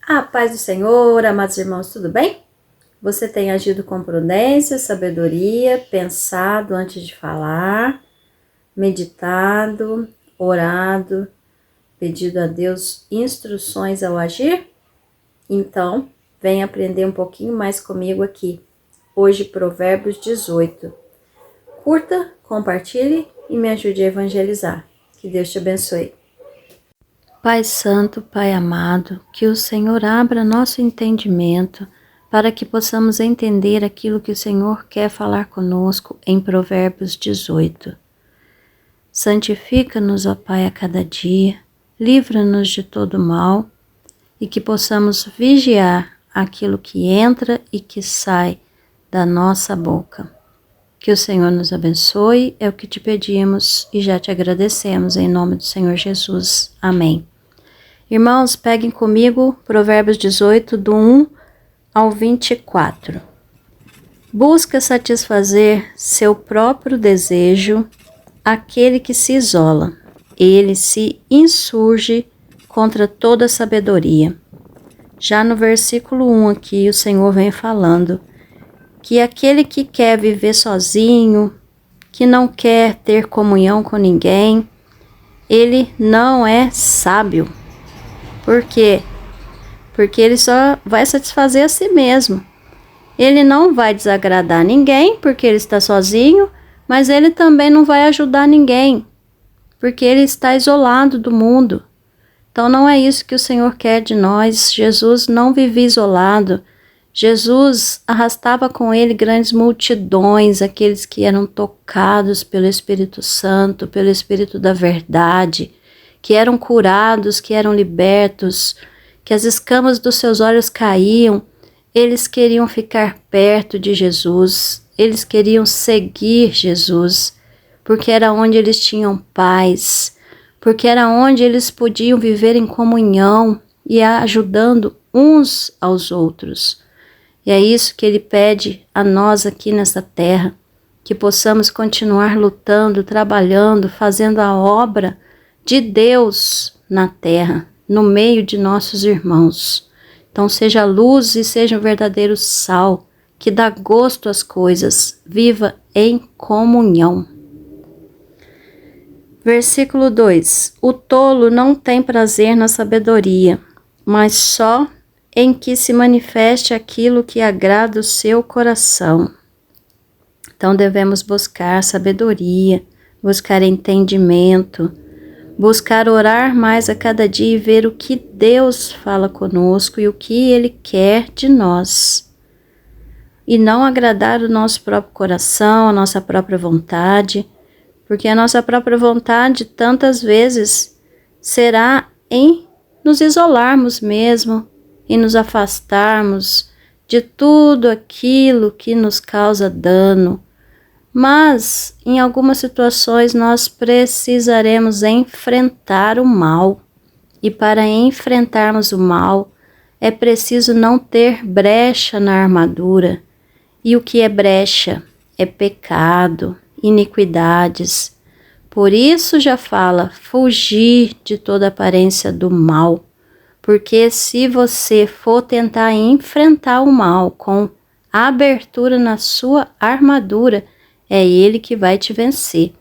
A paz do Senhor, amados irmãos, tudo bem? Você tem agido com prudência, sabedoria, pensado antes de falar, meditado, orado, pedido a Deus instruções ao agir? Então, vem aprender um pouquinho mais comigo aqui. Hoje, Provérbios 18. Curta, compartilhe e me ajude a evangelizar. Que Deus te abençoe. Pai Santo, Pai amado, que o Senhor abra nosso entendimento para que possamos entender aquilo que o Senhor quer falar conosco em Provérbios 18. Santifica-nos, ó Pai, a cada dia, livra-nos de todo mal e que possamos vigiar aquilo que entra e que sai da nossa boca. Que o Senhor nos abençoe, é o que te pedimos e já te agradecemos em nome do Senhor Jesus. Amém. Irmãos, peguem comigo Provérbios 18, do 1 ao 24. Busca satisfazer seu próprio desejo aquele que se isola. Ele se insurge contra toda sabedoria. Já no versículo 1 aqui, o Senhor vem falando que aquele que quer viver sozinho, que não quer ter comunhão com ninguém, ele não é sábio. Por quê? Porque ele só vai satisfazer a si mesmo. Ele não vai desagradar ninguém, porque ele está sozinho, mas ele também não vai ajudar ninguém, porque ele está isolado do mundo. Então não é isso que o Senhor quer de nós. Jesus não vivia isolado. Jesus arrastava com ele grandes multidões, aqueles que eram tocados pelo Espírito Santo, pelo Espírito da verdade, que eram curados, que eram libertos, que as escamas dos seus olhos caíam. Eles queriam ficar perto de Jesus, eles queriam seguir Jesus, porque era onde eles tinham paz, porque era onde eles podiam viver em comunhão e ajudando uns aos outros. E é isso que ele pede a nós aqui nessa terra, que possamos continuar lutando, trabalhando, fazendo a obra de Deus na terra, no meio de nossos irmãos. Então seja luz e seja um verdadeiro sal, que dá gosto às coisas, viva em comunhão. Versículo 2. O tolo não tem prazer na sabedoria, mas só em que se manifeste aquilo que agrada o seu coração. Então devemos buscar sabedoria, buscar entendimento, buscar orar mais a cada dia e ver o que Deus fala conosco e o que Ele quer de nós. E não agradar o nosso próprio coração, a nossa própria vontade, porque a nossa própria vontade tantas vezes será em nos isolarmos mesmo e nos afastarmos de tudo aquilo que nos causa dano. Mas, em algumas situações, nós precisaremos enfrentar o mal. E para enfrentarmos o mal, é preciso não ter brecha na armadura. E o que é brecha? É pecado, iniquidades. Por isso já fala, fugir de toda aparência do mal. Porque se você for tentar enfrentar o mal com abertura na sua armadura, é ele que vai te vencer.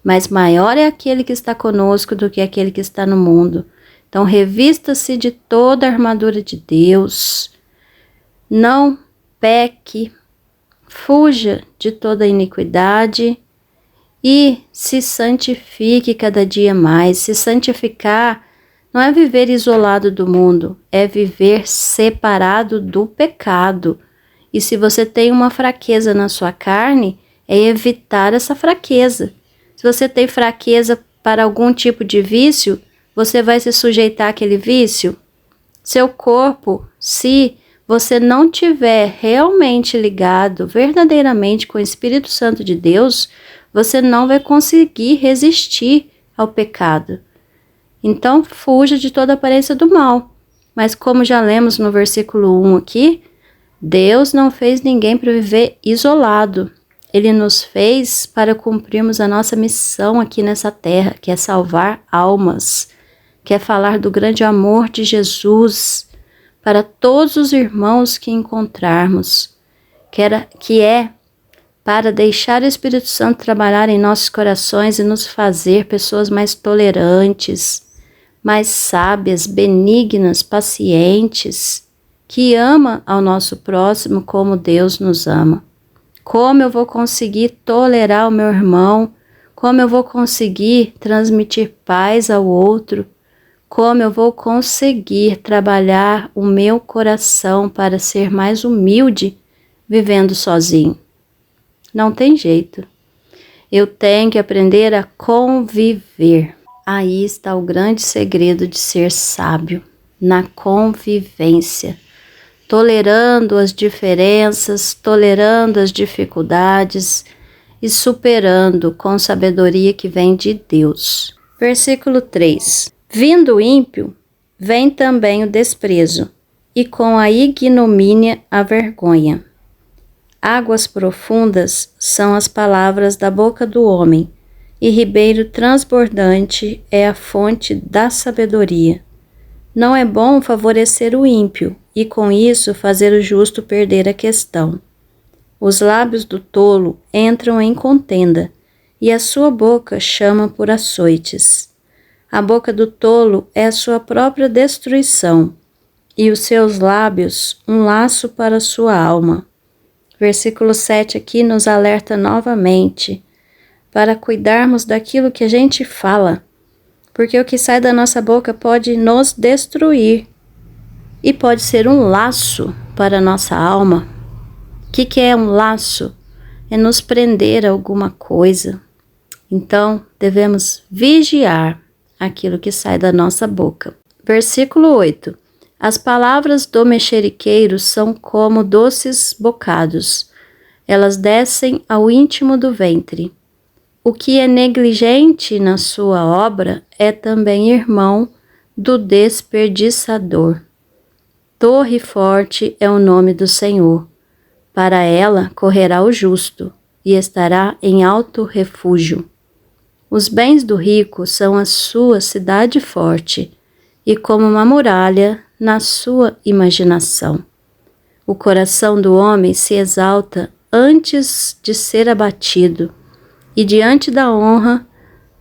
Mas maior é aquele que está conosco do que aquele que está no mundo. Então revista-se de toda a armadura de Deus. Não peque, fuja de toda iniquidade e se santifique cada dia mais. Se santificar não é viver isolado do mundo, é viver separado do pecado. E se você tem uma fraqueza na sua carne, é evitar essa fraqueza. Se você tem fraqueza para algum tipo de vício, você vai se sujeitar àquele vício? Seu corpo, se você não tiver realmente ligado verdadeiramente com o Espírito Santo de Deus, você não vai conseguir resistir ao pecado. Então, fuja de toda aparência do mal. Mas como já lemos no versículo 1 aqui, Deus não fez ninguém para viver isolado. Ele nos fez para cumprirmos a nossa missão aqui nessa terra, que é salvar almas, que é falar do grande amor de Jesus, para todos os irmãos que encontrarmos, que é para deixar o Espírito Santo trabalhar em nossos corações e nos fazer pessoas mais tolerantes, mais sábias, benignas, pacientes, que ama ao nosso próximo como Deus nos ama. Como eu vou conseguir tolerar o meu irmão? Como eu vou conseguir transmitir paz ao outro? Como eu vou conseguir trabalhar o meu coração para ser mais humilde vivendo sozinho? Não tem jeito. Eu tenho que aprender a conviver. Aí está o grande segredo de ser sábio, na convivência. Tolerando as diferenças, tolerando as dificuldades e superando com sabedoria que vem de Deus. Versículo 3. Vindo o ímpio, vem também o desprezo, e com a ignomínia a vergonha. Águas profundas são as palavras da boca do homem, e ribeiro transbordante é a fonte da sabedoria. Não é bom favorecer o ímpio, e com isso fazer o justo perder a questão. Os lábios do tolo entram em contenda, e a sua boca chama por açoites. A boca do tolo é a sua própria destruição, e os seus lábios um laço para a sua alma. Versículo 7 aqui nos alerta novamente para cuidarmos daquilo que a gente fala, porque o que sai da nossa boca pode nos destruir e pode ser um laço para a nossa alma. O que é um laço? É nos prender a alguma coisa. Então, devemos vigiar aquilo que sai da nossa boca. Versículo 8. As palavras do mexeriqueiro são como doces bocados. Elas descem ao íntimo do ventre. O que é negligente na sua obra é também irmão do desperdiçador. Torre forte é o nome do Senhor. Para ela correrá o justo e estará em alto refúgio. Os bens do rico são a sua cidade forte e como uma muralha na sua imaginação. O coração do homem se exalta antes de ser abatido, e diante da honra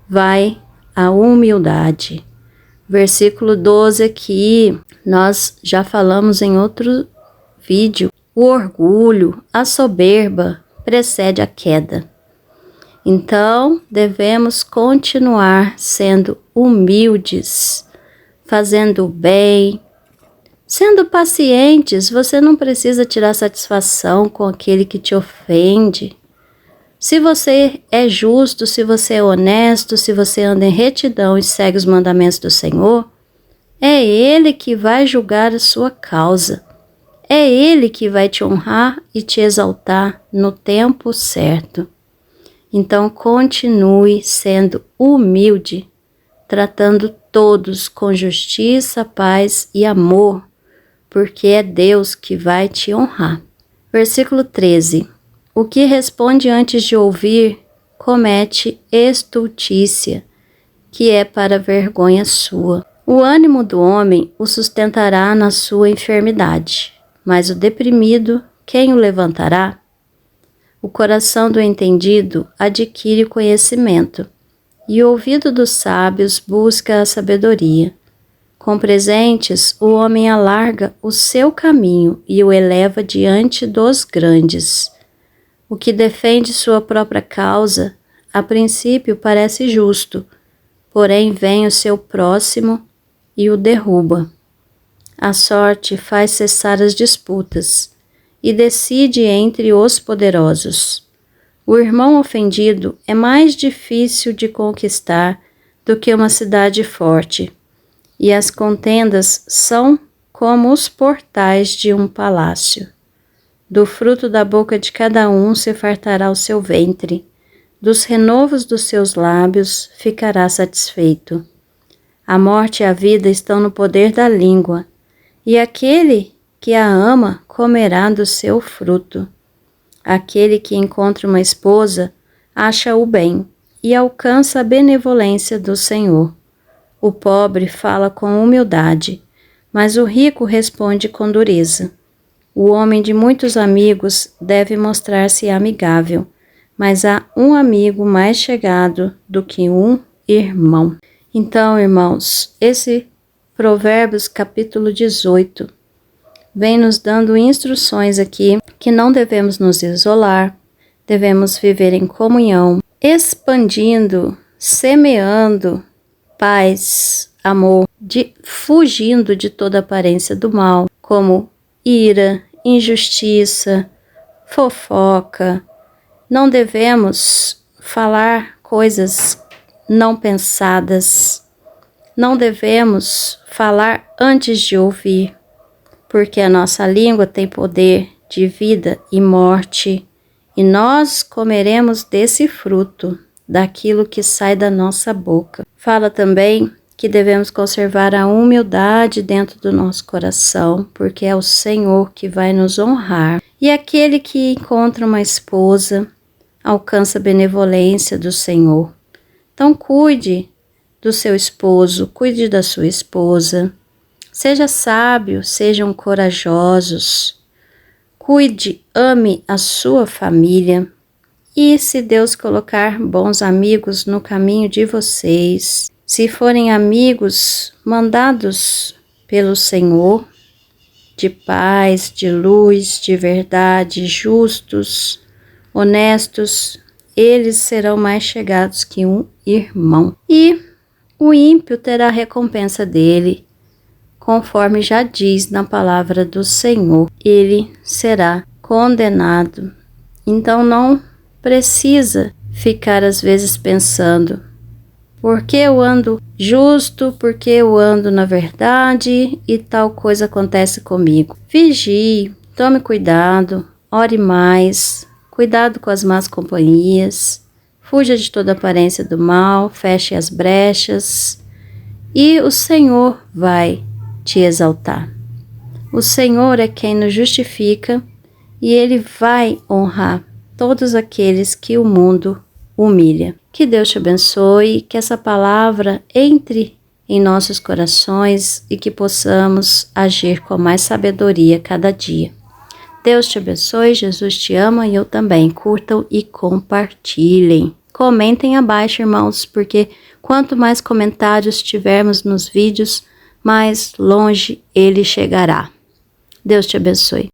vai a humildade. Versículo 12 aqui, nós já falamos em outro vídeo. O orgulho, a soberba precede a queda. Então, devemos continuar sendo humildes, fazendo o bem, sendo pacientes. Você não precisa tirar satisfação com aquele que te ofende. Se você é justo, se você é honesto, se você anda em retidão e segue os mandamentos do Senhor, é Ele que vai julgar a sua causa. É Ele que vai te honrar e te exaltar no tempo certo. Então continue sendo humilde, tratando todos com justiça, paz e amor, porque é Deus que vai te honrar. Versículo 13. O que responde antes de ouvir, comete estultícia, que é para vergonha sua. O ânimo do homem o sustentará na sua enfermidade, mas o deprimido, quem o levantará? O coração do entendido adquire conhecimento, e o ouvido dos sábios busca a sabedoria. Com presentes, o homem alarga o seu caminho e o eleva diante dos grandes. O que defende sua própria causa, a princípio parece justo, porém vem o seu próximo e o derruba. A sorte faz cessar as disputas e decide entre os poderosos. O irmão ofendido é mais difícil de conquistar do que uma cidade forte, e as contendas são como os portais de um palácio. Do fruto da boca de cada um se fartará o seu ventre, dos renovos dos seus lábios ficará satisfeito. A morte e a vida estão no poder da língua, e aquele que a ama comerá do seu fruto. Aquele que encontra uma esposa acha o bem e alcança a benevolência do Senhor. O pobre fala com humildade, mas o rico responde com dureza. O homem de muitos amigos deve mostrar-se amigável, mas há um amigo mais chegado do que um irmão. Então, irmãos, esse Provérbios capítulo 18 vem nos dando instruções aqui que não devemos nos isolar, devemos viver em comunhão, expandindo, semeando paz, amor, fugindo de toda aparência do mal, como ira, injustiça, fofoca. Não devemos falar coisas não pensadas. Não devemos falar antes de ouvir, porque a nossa língua tem poder de vida e morte, e nós comeremos desse fruto, daquilo que sai da nossa boca. Fala também que devemos conservar a humildade dentro do nosso coração, porque é o Senhor que vai nos honrar. E aquele que encontra uma esposa alcança a benevolência do Senhor. Então cuide do seu esposo, cuide da sua esposa. Seja sábio, sejam corajosos. Cuide, ame a sua família. E se Deus colocar bons amigos no caminho de vocês, se forem amigos mandados pelo Senhor, de paz, de luz, de verdade, justos, honestos, eles serão mais chegados que um irmão. E o ímpio terá a recompensa dele, conforme já diz na palavra do Senhor, ele será condenado. Então não precisa ficar às vezes pensando, por que eu ando justo, por que eu ando na verdade e tal coisa acontece comigo. Vigie, tome cuidado, ore mais, cuidado com as más companhias, fuja de toda aparência do mal, feche as brechas e o Senhor vai te exaltar. O Senhor é quem nos justifica e Ele vai honrar todos aqueles que o mundo humilha. Que Deus te abençoe, que essa palavra entre em nossos corações e que possamos agir com mais sabedoria cada dia. Deus te abençoe, Jesus te ama e eu também. Curtam e compartilhem. Comentem abaixo, irmãos, porque quanto mais comentários tivermos nos vídeos, mais longe ele chegará. Deus te abençoe.